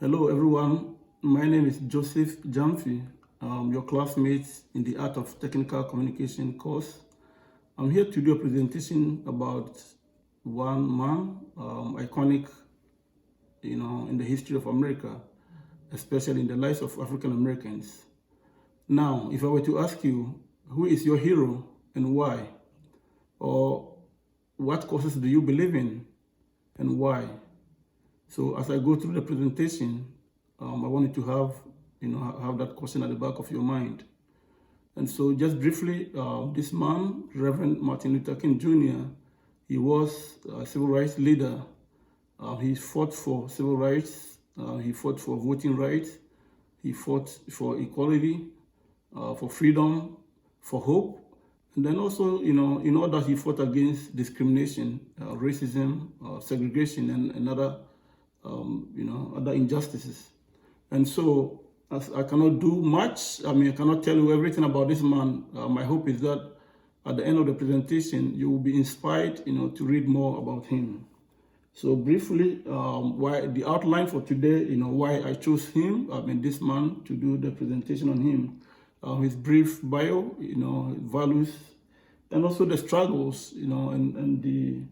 Hello everyone, my name is JosephGyamfi, your classmate in the Art of Technical Communication course. I'm here to do a presentation about one man, iconic, in the history of America, especially in the lives of African Americans. Now, if I were to ask you, who is your hero and why? Or what causes do you believe in and why? So as I go through the presentation, I wanted to have that question at the back of your mind. And so just briefly, this man, Reverend Martin Luther King Jr., he was a civil rights leader. He fought for civil rights. He fought for voting rights. He fought for equality, for freedom, for hope. And then also, in order he fought against discrimination, racism, segregation, and other other injustices. And so, as I cannot do much, I cannot tell you everything about this man. My hope is that at the end of the presentation, you will be inspired, to read more about him. So briefly, why the outline for today, why I chose him, this man, to do the presentation on him. His brief bio, values, and also the struggles, and the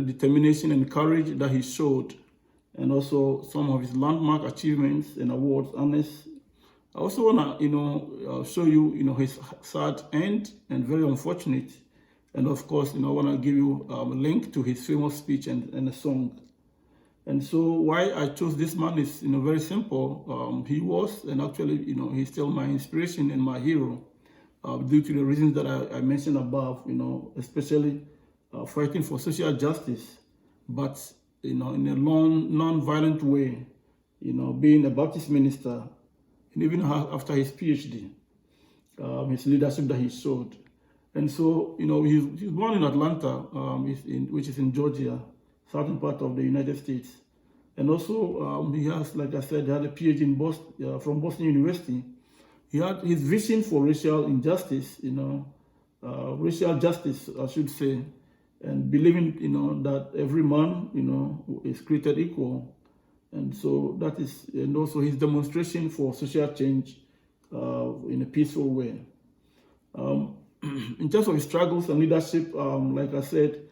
determination and courage that he showed, and also some of his landmark achievements and awards. I also wanna, show you, his sad end and very unfortunate. And of course, I wanna give you a link to his famous speech and a song. And so why I chose this man is, very simple. He was, and actually, he's still my inspiration and my hero, due to the reasons that I mentioned above, especially fighting for social justice, but in a non-violent way, being a Baptist minister, and even after his PhD, his leadership that he showed. And so, he's born in Atlanta, which is in Georgia, southern part of the United States. And also, he has, like I said, he had a PhD in Boston, from Boston University. He had his vision for racial injustice, racial justice, I should say, and believing, that every man, is created equal. And so that is, and also his demonstration for social change in a peaceful way. In terms of his struggles and leadership, like I said,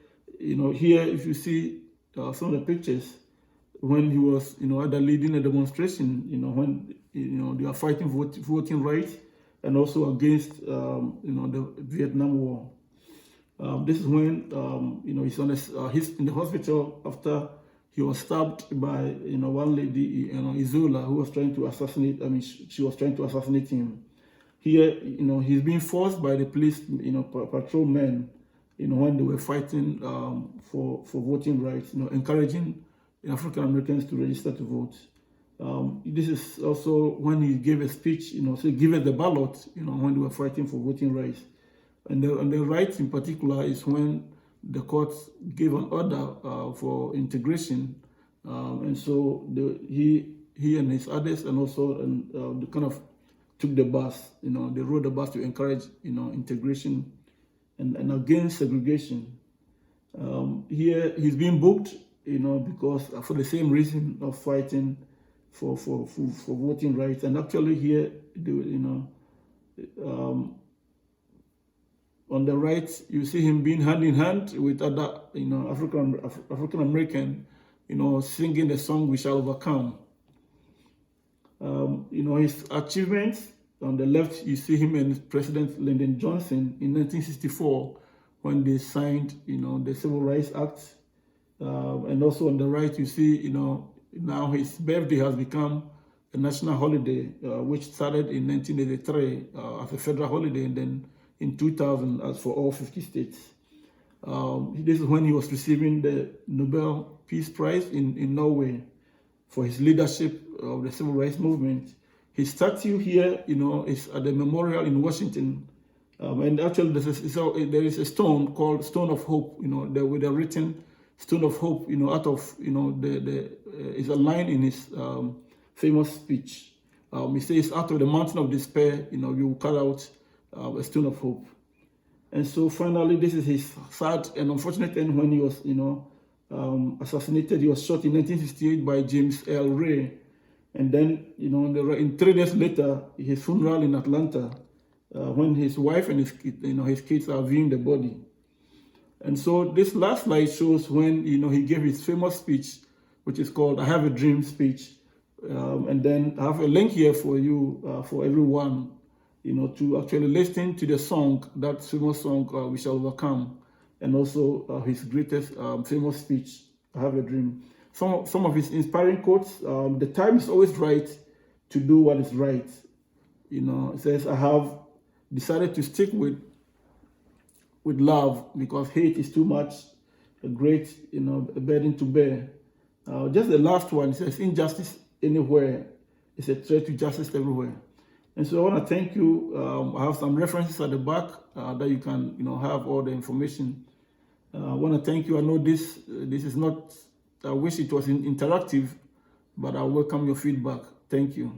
here, if you see some of the pictures, when he was, either leading a demonstration, when, they are fighting voting rights, and also against, the Vietnam War. This is when, he's in the hospital after he was stabbed by, one lady, Izola, who was trying to assassinate, she was trying to assassinate him. Here, he's being forced by the police, patrolmen, when they were fighting for voting rights, encouraging African Americans to register to vote. This is also when he gave a speech, so give us the ballot, when they were fighting for voting rights. And the right in particular is when the court gave an order for integration. And so he and his others, and also they kind of took the bus, they rode the bus to encourage, integration and against segregation. Here he's being booked, because for the same reason of fighting for voting rights. And actually here, on the right, you see him being hand in hand with other, African American, singing the song "We Shall Overcome." His achievements. On the left, you see him and President Lyndon Johnson in 1964 when they signed, the Civil Rights Act. And also on the right, you see, now his birthday has become a national holiday, which started in 1983 as a federal holiday, and then in 2000 as for all 50 states. This is when he was receiving the Nobel Peace Prize in Norway for his leadership of the civil rights movement. His statue here, is at the memorial in Washington. And actually there is a stone called Stone of Hope, with a written Stone of Hope, out of, is a line in his famous speech. He says, out of the mountain of despair, you will cut out a stone of hope. And so finally, this is his sad and unfortunate end when he was, assassinated. He was shot in 1968 by James L. Ray. And then, in 3 days later, his funeral in Atlanta, when his wife and his kids are viewing the body. And so this last slide shows when, he gave his famous speech, which is called "I Have a Dream" speech. And then I have a link here for you, for everyone, to actually listen to the song, that famous song, "We Shall Overcome," and also his greatest famous speech, "I Have a Dream." Some of his inspiring quotes: "The time is always right to do what is right." It says, "I have decided to stick with love because hate is too much, a great, a burden to bear." Just the last one, it says, "Injustice anywhere is a threat to justice everywhere." And so I want to thank you. I have some references at the back that you can, have all the information. I want to thank you. I know this is not, I wish it was interactive, but I welcome your feedback. Thank you.